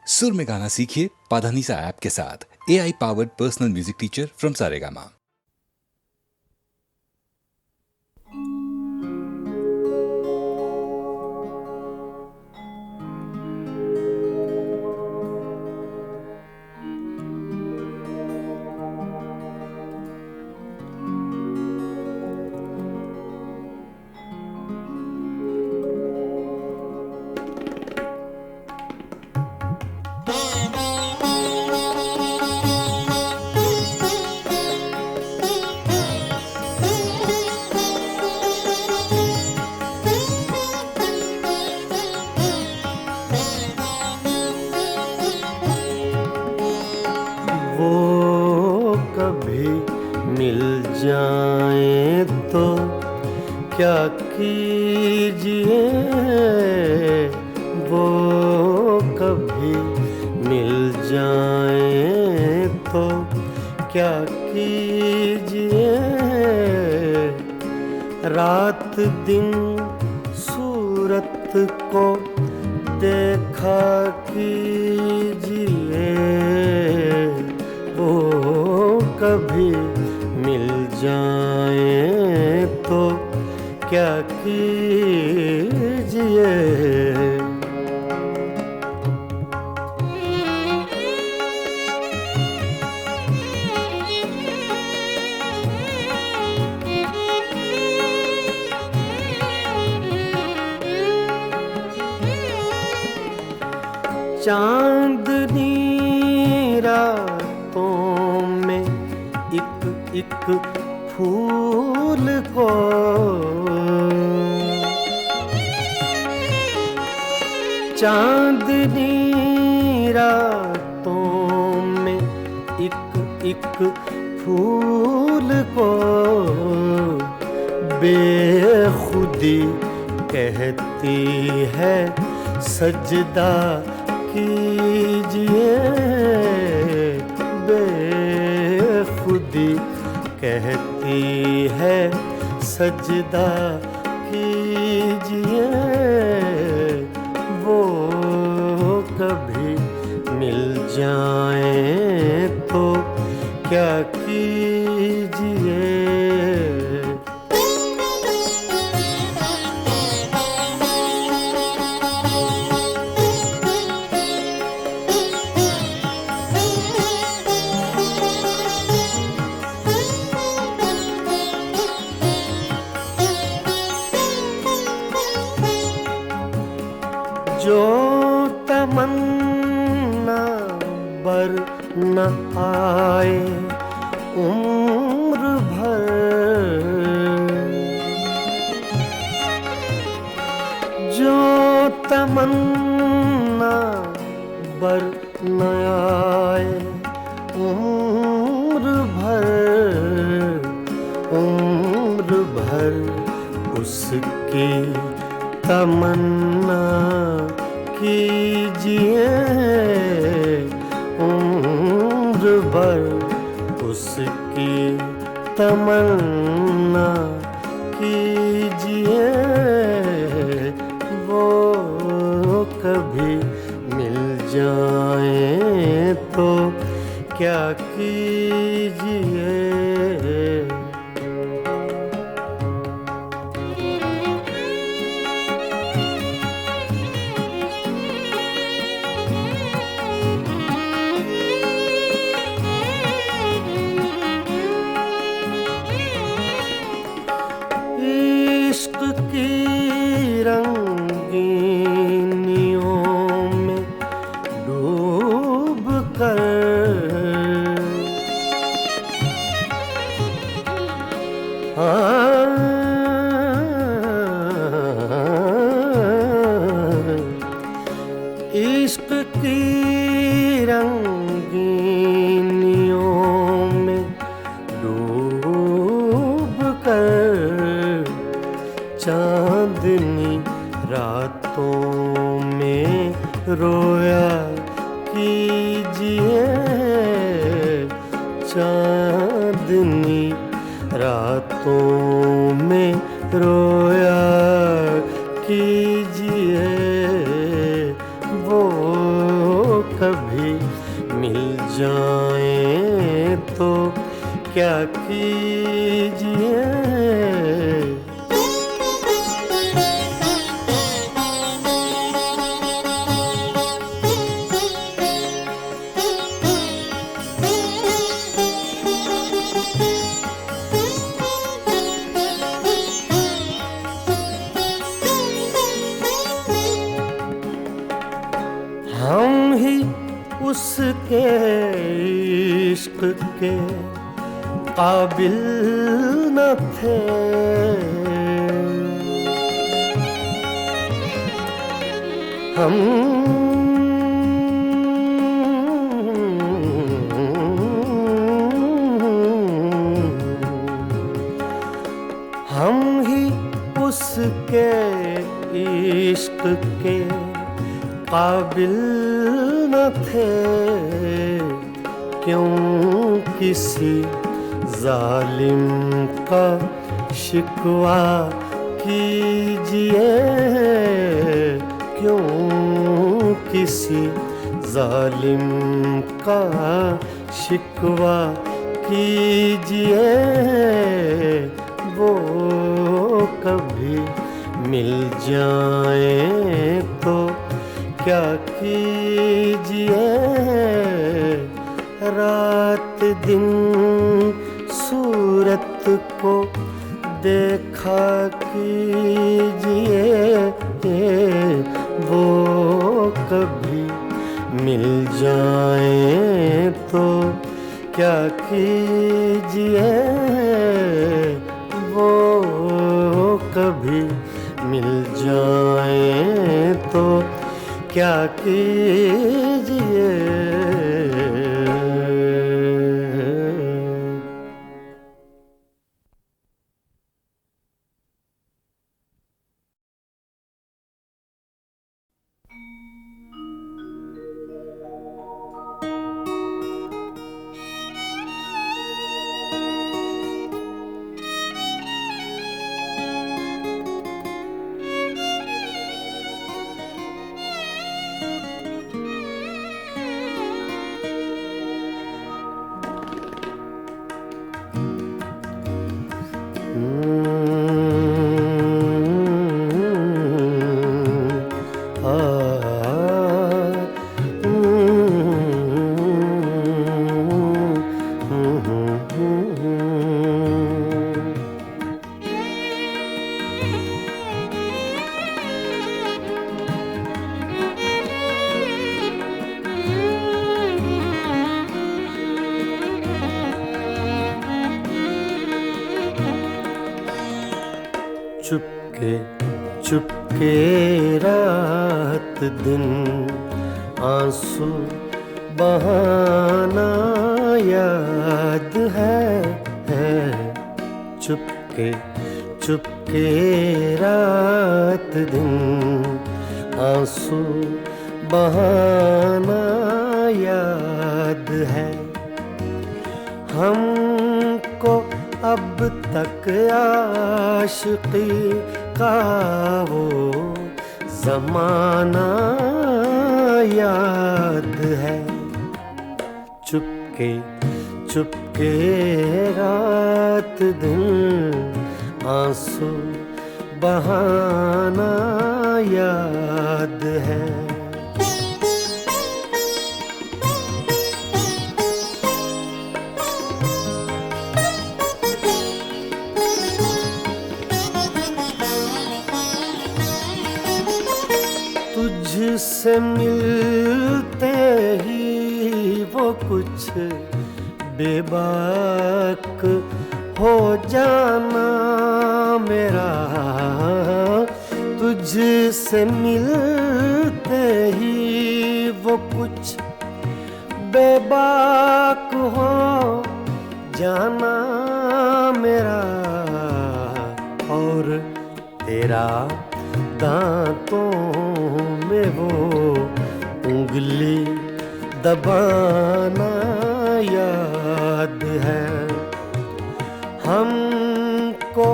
सुर में गाना सीखिए पाधानीसा ऐप के साथ। AI powered personal music teacher from Saregama. वो कभी मिल जाए तो क्या कीजिए, वो कभी मिल जाए तो क्या कीजिए। रात दिन सूरत को देखा कीजिए, वो कभी मिल जाए तो क्या कीजिए। चांदनी रातों में एक फूल को चांदनी रातों में एक फूल को बेखुदी कहती है सजदा कीजिए। बेखुदी कहती है सजदा कीजिए, वो कभी मिल जाए तो क्या कीजिए। जो तमन्ना बर न आए उम्र भर, जो तमन्ना बर न आए उम्र भर उसकी तमन्ना कीजिए। उम्र भर उसकी तमन्ना कीजिए, वो कभी मिल जाए तो क्या कीजिए। इश्क की रंगीनियों में डूब कर इश्क की रंगीनियों में डूब कर चांदनी रातों में रोया कीजिए। चांदनी रातों में रोया कीजिए, वो कभी मिल जाएं तो क्या कीजिए। हम ही उसके इश्क के काबिल न थे, हम ही उसके इश्क के काबिल न थे। क्यों किसी जालिम का शिकवा कीजिए, क्यों किसी जालिम का शिकवा कीजिए। वो कभी मिल जाए तो क्या कीजिए। रात दिन सूरत को देखा कीजिए। वो कभी मिल जाए तो क्या कीजिए। वो कभी मिल जाए तो क्या कीजिए। चुपके चुपके रात दिन आंसू बहाना याद है। चुपके चुपके रात दिन आंसू बहाना याद है। हमको अब तक आशिकी का वो ज़माना याद है। चुपके चुपके रात दिन आंसू बहाना याद है। तुझसे मिलते ही वो कुछ बेबाक हो जाना मेरा। तुझसे मिलते ही वो कुछ बेबाक हो जाना मेरा। और तेरा दांतों में वो उंगली दबाना याद है। हमको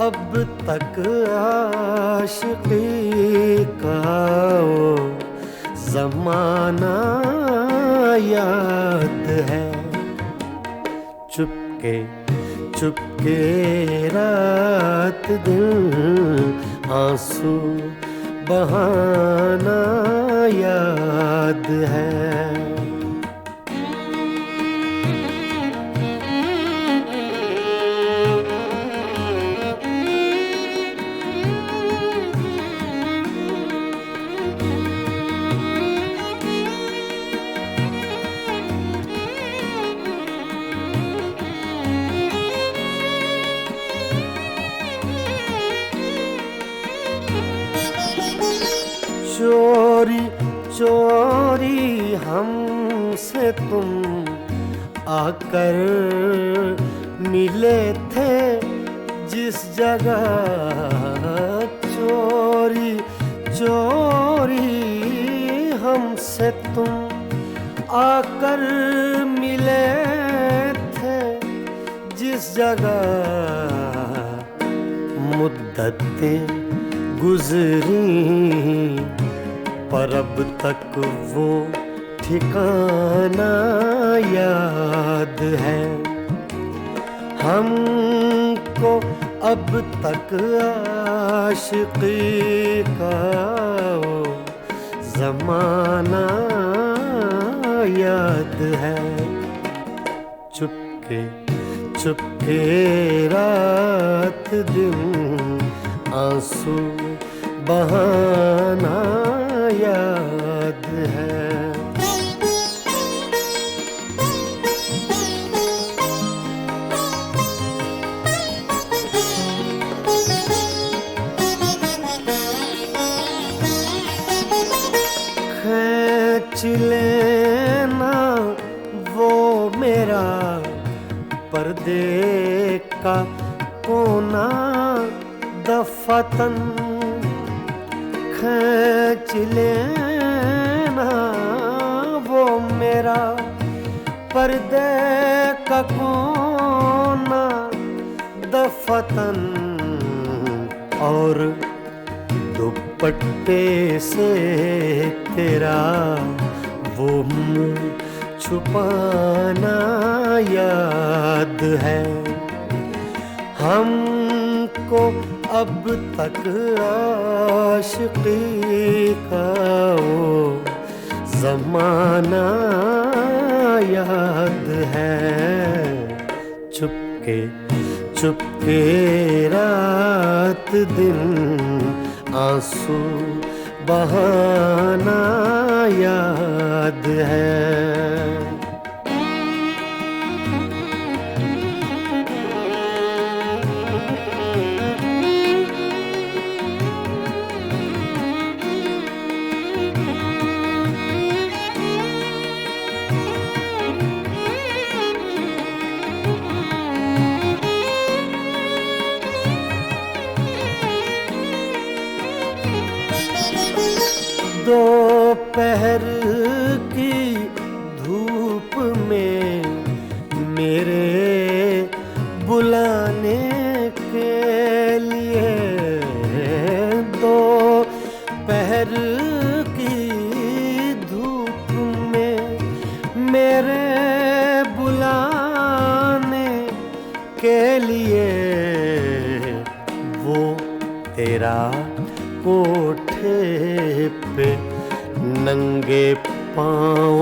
अब तक आशिकी का वो ज़माना याद है। चुपके चुपके रात दिन आंसू बहाना याद है। चोरी चोरी हमसे तुम आकर मिले थे जिस जगह। चोरी चोरी हमसे तुम आकर मिले थे जिस जगह। मुद्दतें गुजरी पर अब तक वो ठिकाना याद है। हमको अब तक आशिकी का वो ज़माना याद है। चुपके चुपके रात दिन आंसू बहाना याद है। खींच लेना वो मेरा पर्दे का कोना दफतन। खींच लेना वो मेरा पर्दे का कोना दफतन। और दुपट्टे से तेरा वो मुँह छुपाना याद है। हमको अब तक आशिकी का वो ज़माना याद है। चुपके चुपके रात दिन आंसू बहाना याद है। दोपहर की धूप में मेरे बुलाने के लिए। दोपहर की धूप में मेरे बुलाने के लिए वो तेरा कोठे पे नंगे पाँव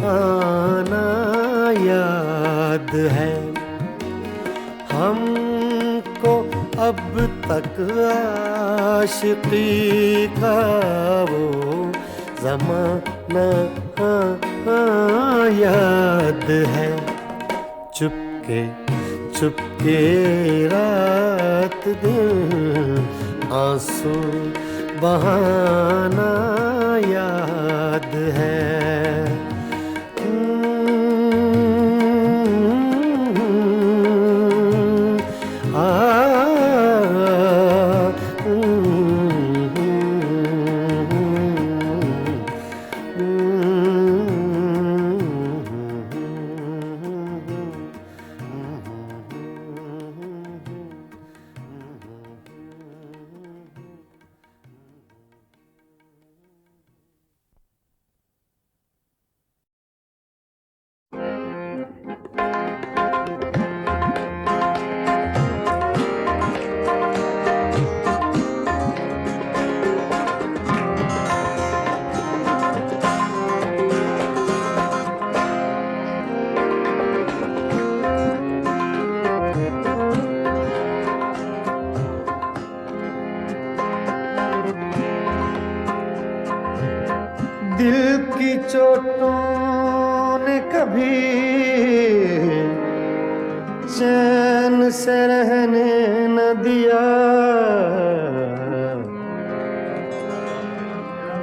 आना याद है। हमको अब तक आशिकी का वो ज़माना याद है। चुपके चुपके रात दिन आंसू बहाना याद है। होठों ने कभी चैन से रहने न दिया,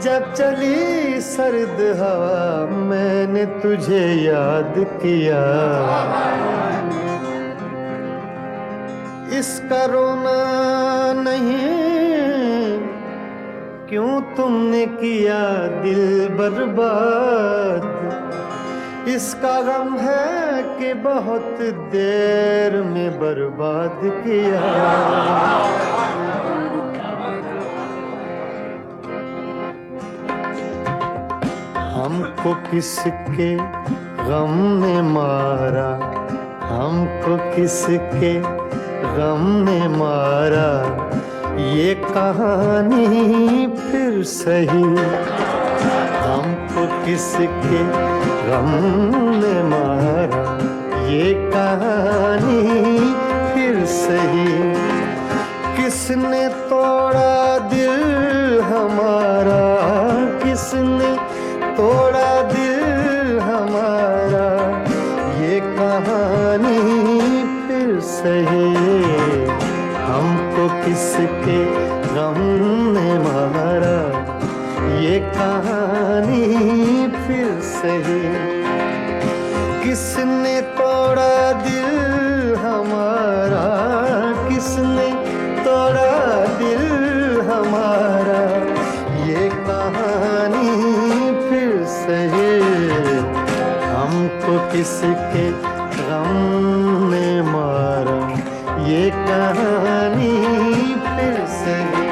जब चली सर्द हवा मैंने तुझे याद किया। इसका रोना नहीं, क्यों तुमने किया दिल बर्बाद। इसका गम है कि बहुत देर में बर्बाद किया। हमको किसके गम ने मारा, हमको किसके गम ने मारा, ये कहानी फिर सही। हमको किसके गम ने मारा, ये कहानी फिर सही। किसने तोड़ा दिल हमारा, किसने तोड़ा दिल हमारा, ये कहानी फिर सही। हमको किसके गम ने मारा, ये कहानी फिर सही। किसने तोड़ा दिल हमारा, किसने तोड़ा दिल हमारा, ये कहानी फिर सही। हमको किसके गम ने मारा, ये कहानी फिर सही।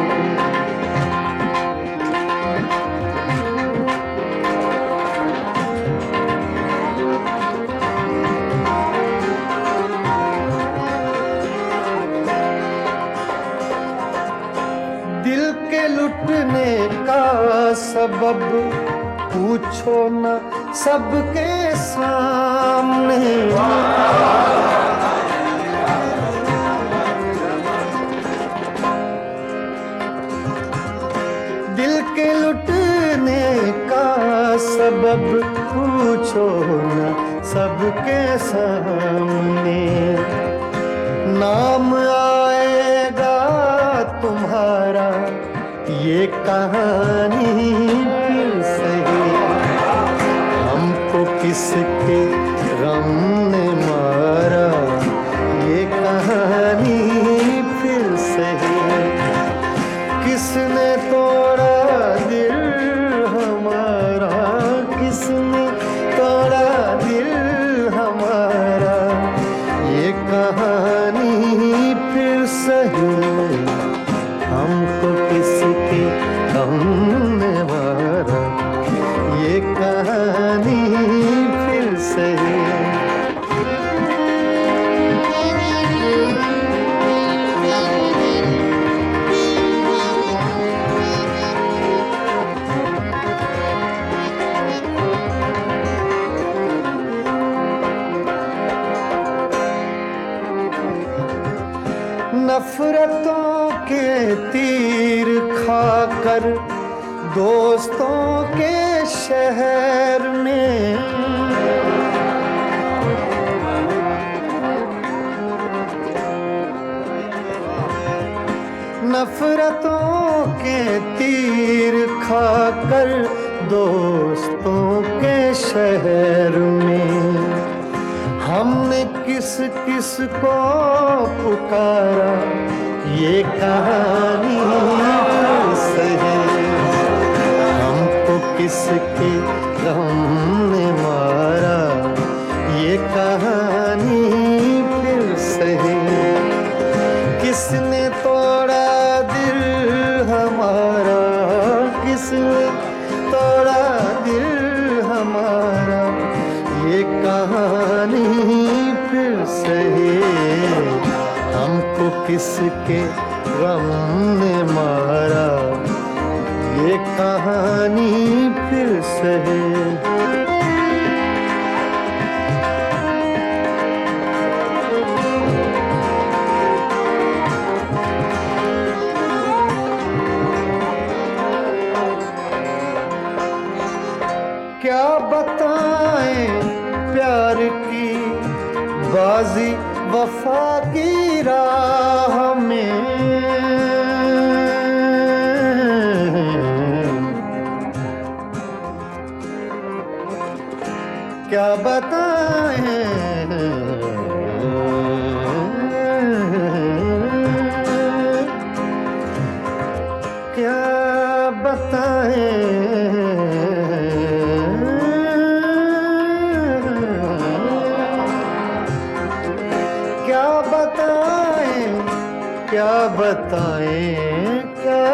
दिल के लुटने का सबब पूछो न सबके सामने। दिल के लुटने का सबब पूछो न सबके सामने। नाम आएगा तुम्हारा, ये कहानी फिर सही। हमको किसके गम ने मारा, ये कहानी फिर सही। किसने तोड़ा दिल हमारा, किसने तोड़ा दिल हमारा, ये कहानी फिर सही। हमको किसके गम ने मारा, ये कहानी फिर सही। नफरतों के तीर खाकर दोस्तों के शहर में, नफरतों के तीर खाकर दोस्तों के शहर में, हमने किस किस को पुकारा, ये कहानी फिर सही। हमको किसके गम ने मारा, ये कहानी फिर सही। किसने तोड़ा दिल हमारा, किसने तोड़ा दिल हमारा, ये कहानी फिर सही। हमको किसके गम ने मारा, ये कहानी फिर सही। क्या बताएं प्यार की बाजी वफा की राह में, क्या बताएं क्या बताएं क्या बताएं क्या बताएं क्या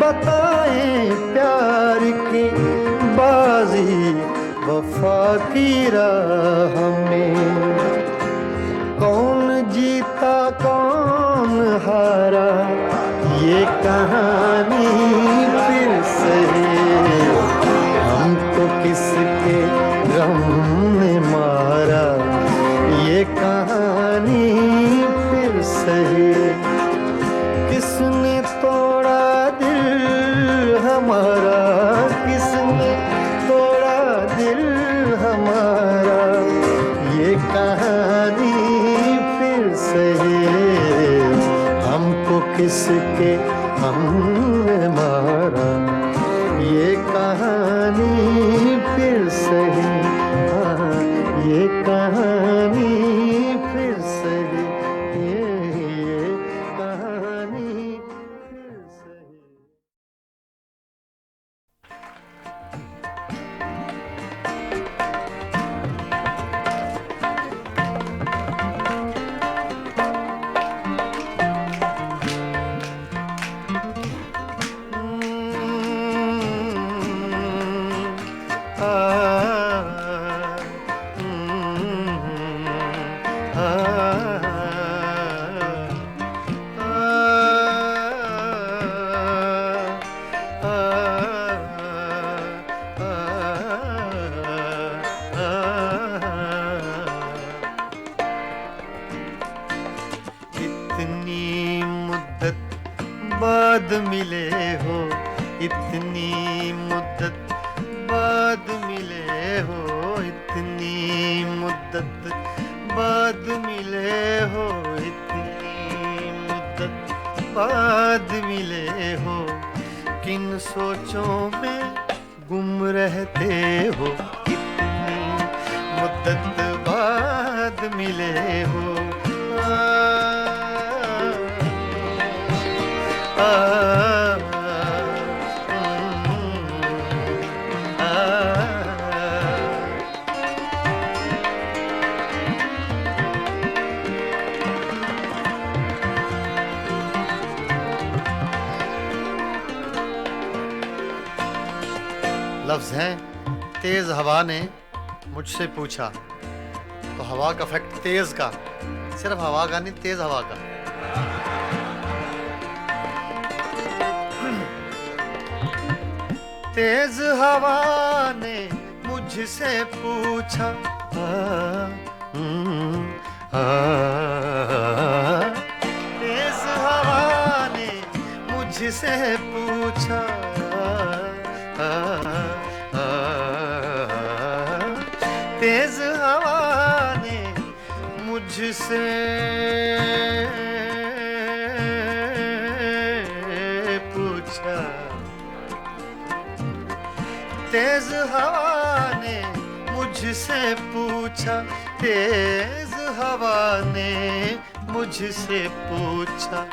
बताएं प्यार की बाजी वफा की राह में। कौन जीता कौन हारा ये कहानी फिर सही, हमको किसके गम ने मारा ये कहानी फिर सही। किसने तोड़ा दिल हमारा, किसने तोड़ा दिल हमारा ये कहानी फिर सही, हमको किसके हमने मारा ये कहानी फिर सही। हाँ, ये कहानी फिर सही, ये कहानी फिर सही। इतनी मुद्दत बाद मिले हो, इतनी मुद्दत बाद मिले हो, इतनी मुद्दत बाद मिले हो, इतनी मुद्दत बाद मिले हो। किन सोचों में गुम रहते हो, इतनी मुद्दत बाद मिले हो। लफ्ज़ हैं तेज हवा ने मुझसे पूछा, तो हवा का फैक्ट तेज का, सिर्फ हवा का नहीं, तेज हवा का। तेज हवा ने मुझसे पूछा, तेज हवा ने मुझसे पूछा, तेज हवा ने मुझसे पूछा, तेज हवा ने मुझसे पूछा, तेज हवा ने मुझसे पूछा,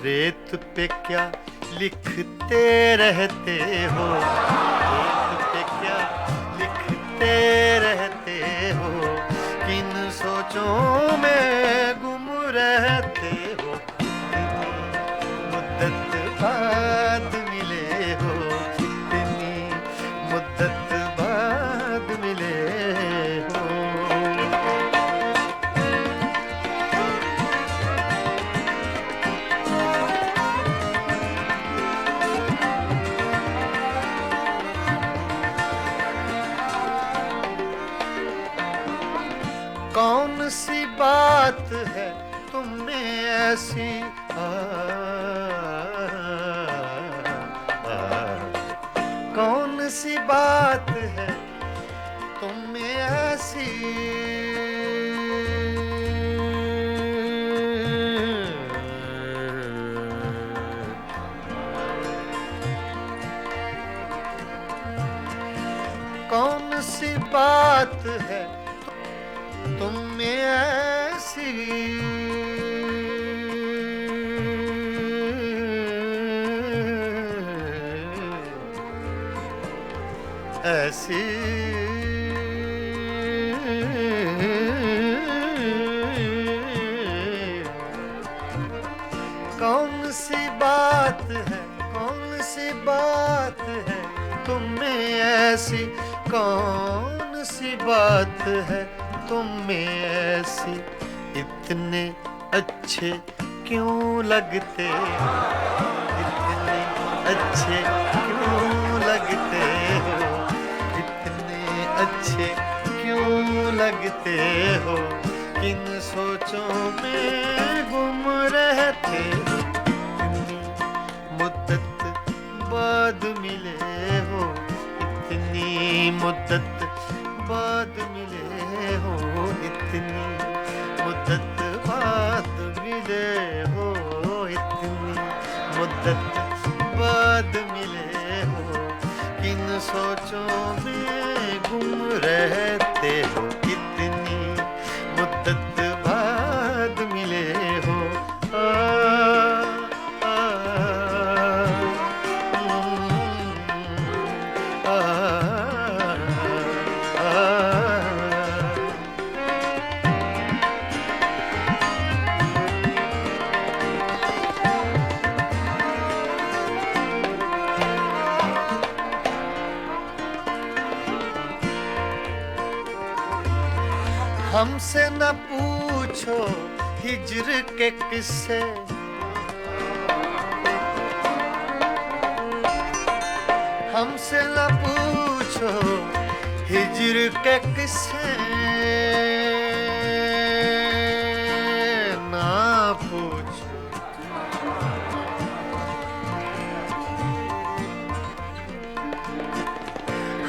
रेत पे क्या लिखते रहते हो, रेत पे क्या लिखते रहते हो, किन सोचों में गुम रहते हो, मुद्दत बाद मिले हो, इतनी मुद्दत बाद मिले हो। कौन सी बात है तुम में ऐसी, कौन सी बात है तुम में ऐसी कौन सी बात है तुम में ऐसी ऐसी कौन सी बात है, कौन सी बात है तुम में ऐसी, कौन सी बात है तुम में ऐसी, इतने अच्छे क्यों लगते, इतने अच्छे क्यों लगते हो, इतने अच्छे क्यों लगते हो, किन सोचों में गुम रहते हो, इतनी मुद्दत बाद मिले हो, इतनी मुद्दत बाद मिले हो, इतनी मुद्दत बाद मिले हो, इतनी मुद्दत बाद मिले हो, किन सोचों में गुम रहते हो, इतनी मुद्दत बाद मिले हो। हमसे न पूछो हिज्र के किस्से, हमसे न पूछो हिज्र के किस्से, ना पूछो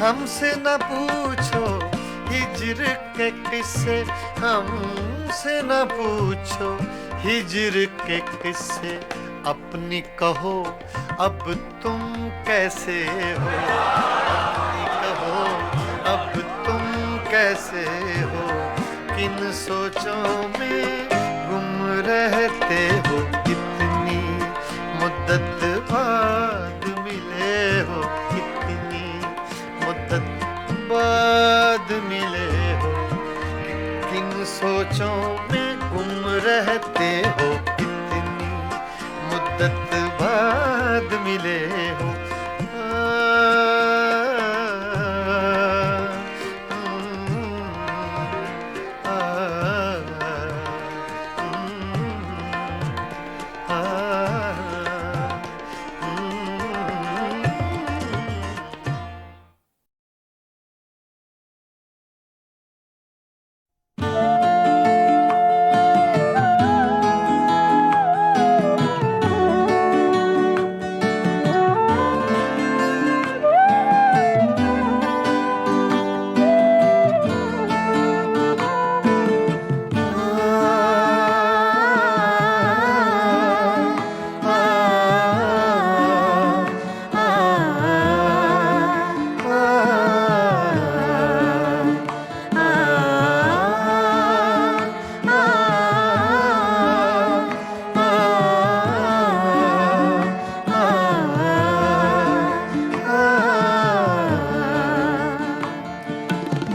हमसे न पूछो हिज्र के किस्से, हमसे न पूछो हिज्र के किस्से, अपनी कहो अब तुम कैसे हो, अपनी कहो अब तुम कैसे हो, किन सोचों में गुम रहते हो, इतनी मुद्दत बाद मिले हो, इतनी मुद्दत बाद मिले हो, किन सोचों में गुम रहते हो, इतनी मुद्दत बाद मिले हो।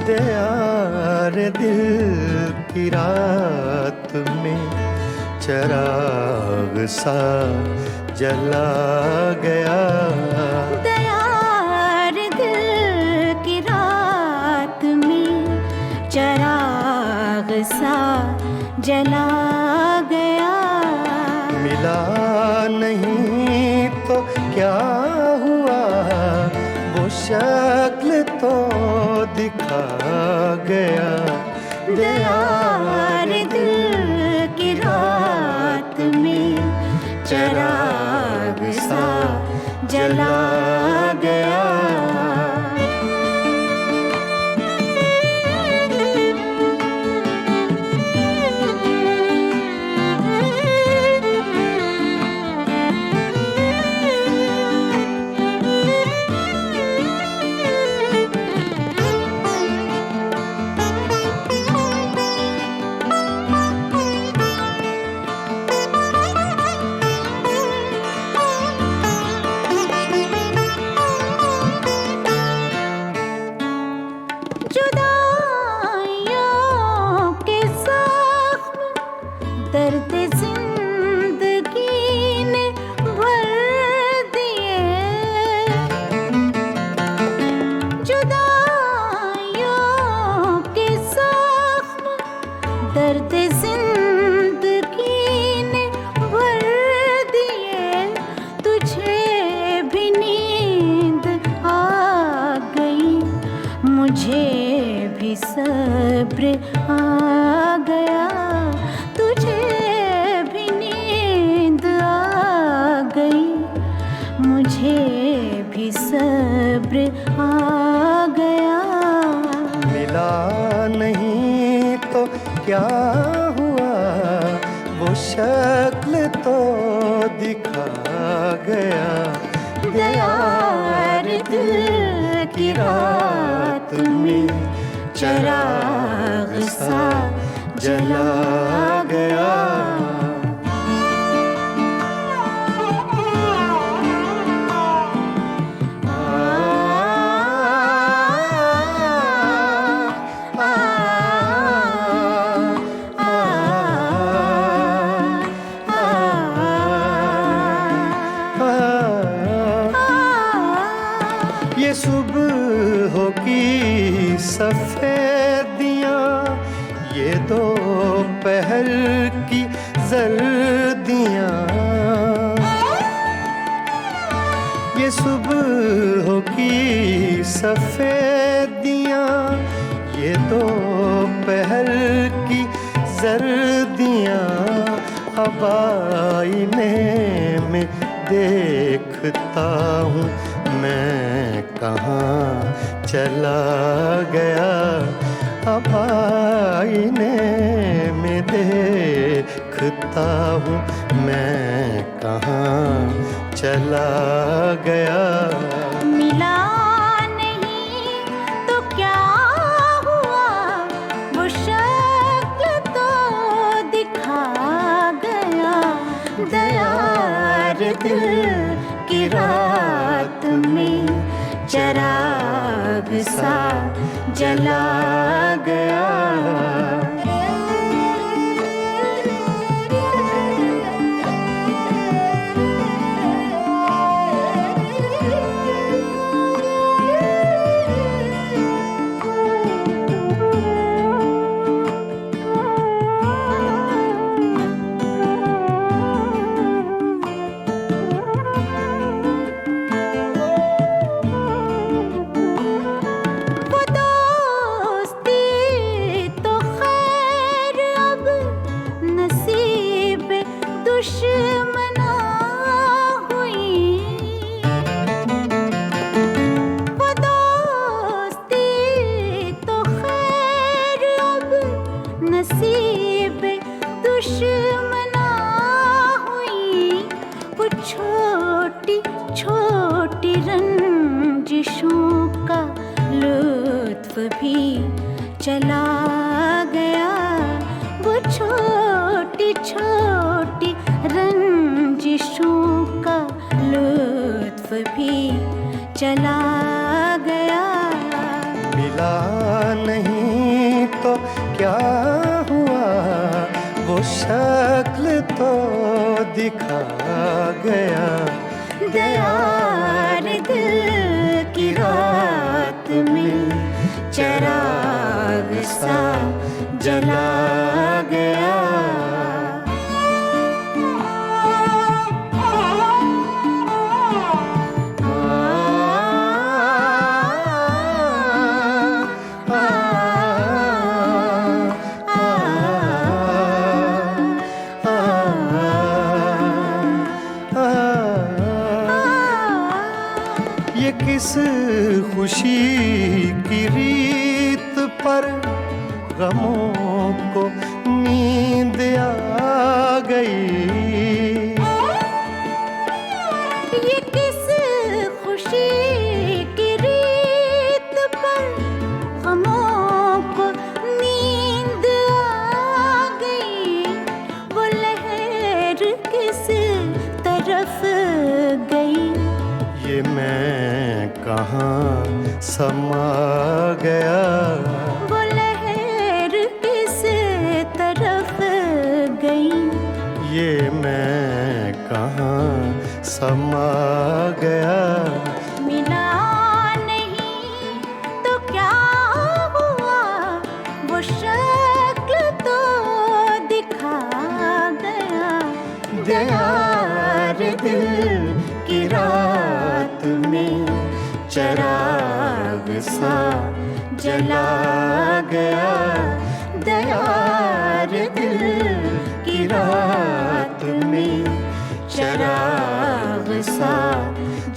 दयार दिल की रात में चराग सा जला गया, दयार दिल की रात में चराग सा जला गया, मिला नहीं तो क्या हुआ वो शक्ल तो दिखा गया, दयार दिल की रात में चराग सा जला गया। दर्द जिंदगी ने भर दिए, तुझे भी नींद आ गई, मुझे भी सब्र आ गया, तुझे भी नींद आ गई, मुझे भी सब्र आ गया। मिला नहीं तो क्या हुआ, वो शक्ल तो दिखा गया। यार दिल की रात में चिराग सा जला गया। ये सुबह की सफेदियाँ, ये दोपहर की जर्दियाँ, ये सुबह की सफेदियाँ, ये दोपहर की जर्दियाँ, अब आईने में देखता हूँ मैं कहाँ चला गया। अब आईने में देखता हूँ मैं कहाँ चला गया। मिला नहीं तो क्या हुआ, वो शक्ल तो दिखा गया। दयार दिल की रात में चिराग सा जला गया। दुश्मना हुई वो दोस्ती तो खैर अब नसीब दुश्मना हुई। वो छोटी छोटी रंजिशों का लुत्फ भी चला गया। वो छोटी छोटी रंजिशों का लुत्फ भी चला गया। मिला नहीं तो क्या हुआ, वो शक्ल तो दिखा गया। दयार दिल की रात में चिराग सा जला गया। ये किस खुशी की रीत पर गमों को नींद आ गई। ये किस खुशी की रीत पर गमों को नींद आ गई। वो लहर किस तरफ गई, ये मैं कहाँ समा गया। वो लहर किस तरफ गई, ये मैं कहाँ समा गया। मिला नहीं तो क्या हुआ, वो शक्ल तो चिराग सा जला गया। दयार दिल की रात में चिराग सा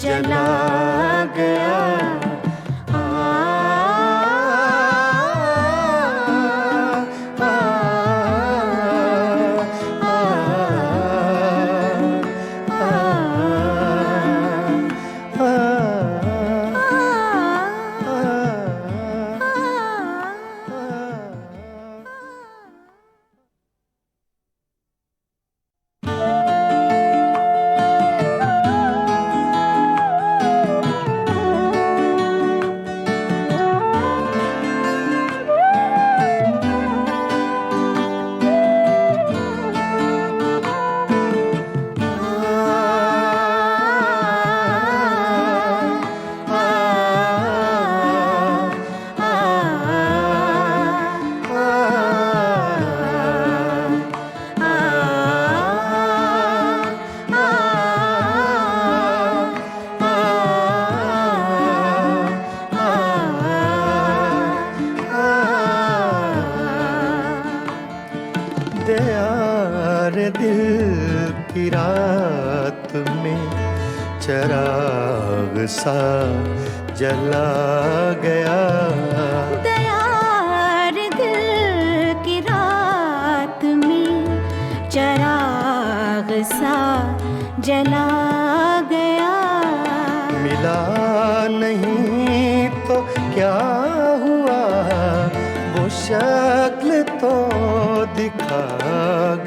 जला गया। दयार दिल की रात में चिराग सा जला गया। दयार दिल की रात में चिराग सा जला गया। मिला नहीं तो क्या हुआ, वो शक्ल तो दिखा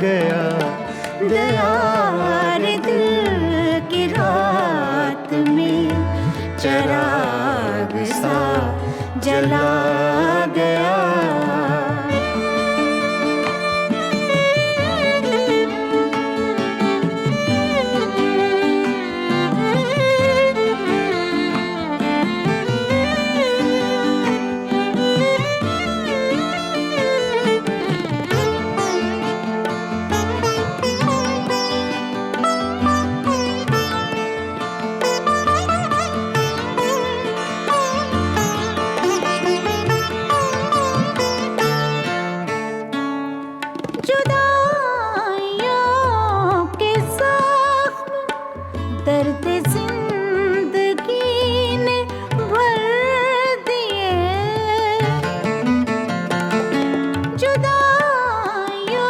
गया। दयार दिल की रात में चिराग सा जला गया। दर्द जिंदगी ने भर दिए। जुदाइयों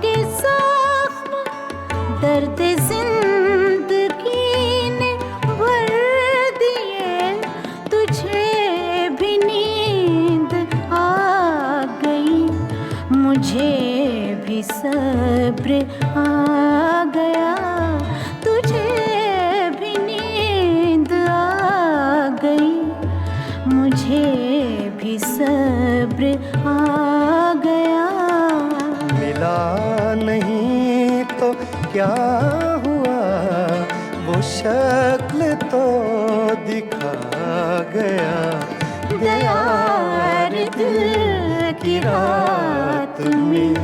के जख्म दर्द जिंदगी ने भर दिए। तुझे भी नींद आ गई, मुझे भी सब्र आ गया। मुझे भी सब्र आ गया। मिला नहीं तो क्या हुआ, वो शक्ल तो दिखा गया। दयार दिल की रात में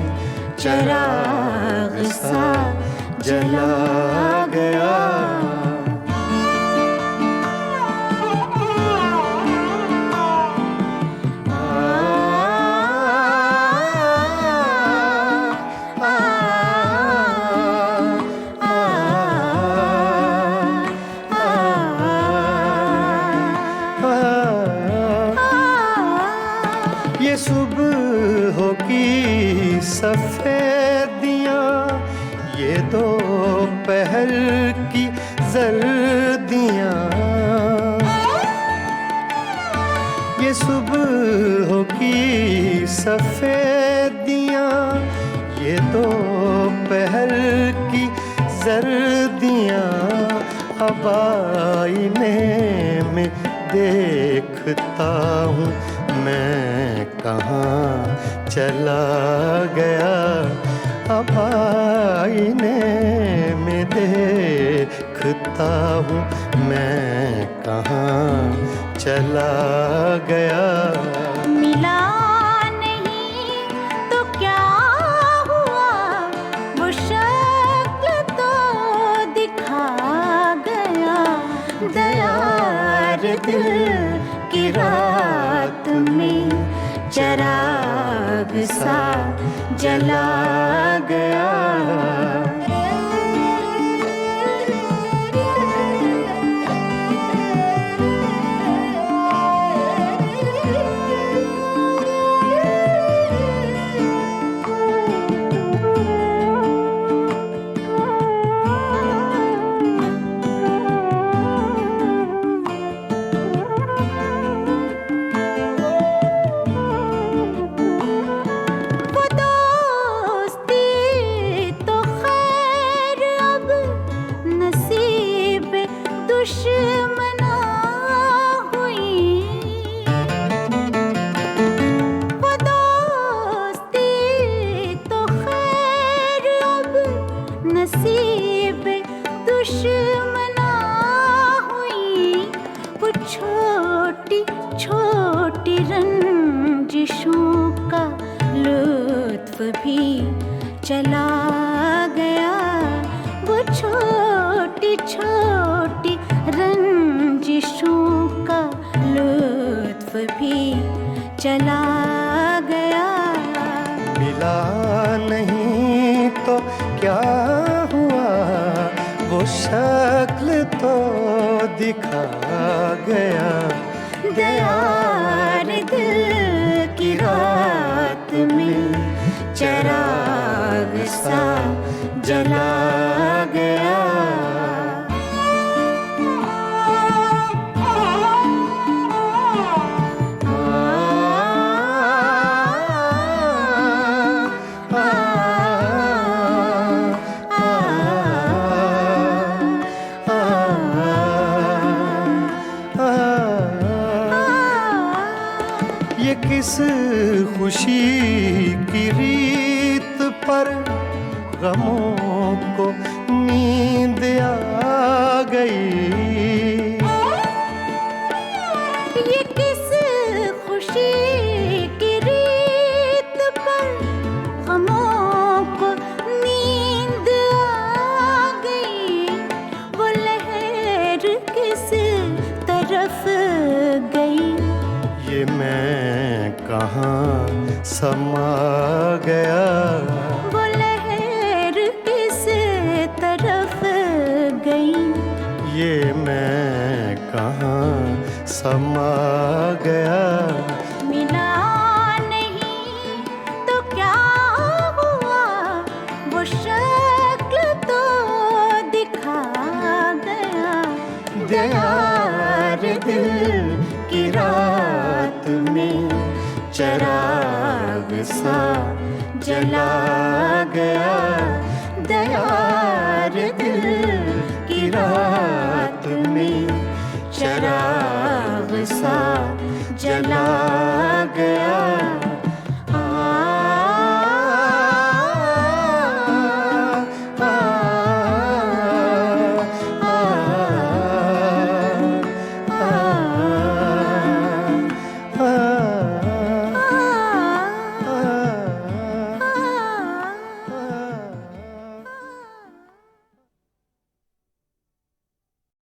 चिराग सा जला गया। ये सुबह की सफेदियाँ, ये दोपहर की जर्दियाँ। ये सुबह की सफेदियाँ, ये दोपहर की जर्दियाँ। अब आईने में देखता हूँ मैं कहाँ चला गया। अब आईने में देखता हूँ मैं कहाँ चला गया। मिला नहीं तो क्या हुआ, वो शक्ल तो दिखा गया। दयार चिराग सा जला गया। दुश्मना हुई वो दोस्ती तो खैर अब नसीब दुश्मना हुई। वो छोटी छोटी रंजिशों का लुत्फ भी चला गया। वो छोटी छोटी रंजिशों का लुत्फ भी चला गया। मिला नहीं तो क्या हुआ, वो शक्ल तो दिखा गया। दयार दिल की रात में चिराग सा जला गया। ये किस खुशी की रीत पर गमों को नींद आ गई। ये किस खुशी की रीत पर गमों को नींद आ गई। वो लहर किस तरफ गई, ये मैं कहाँ समा गया। वो लहर किस तरफ गई, ये मैं कहाँ समा गया। मिला नहीं तो क्या हुआ, वो शक्ल तो दिखा गया। दयार दिल की रात में चिराग सा जला गया। दयार दिल की रात में चिराग सा जला गया।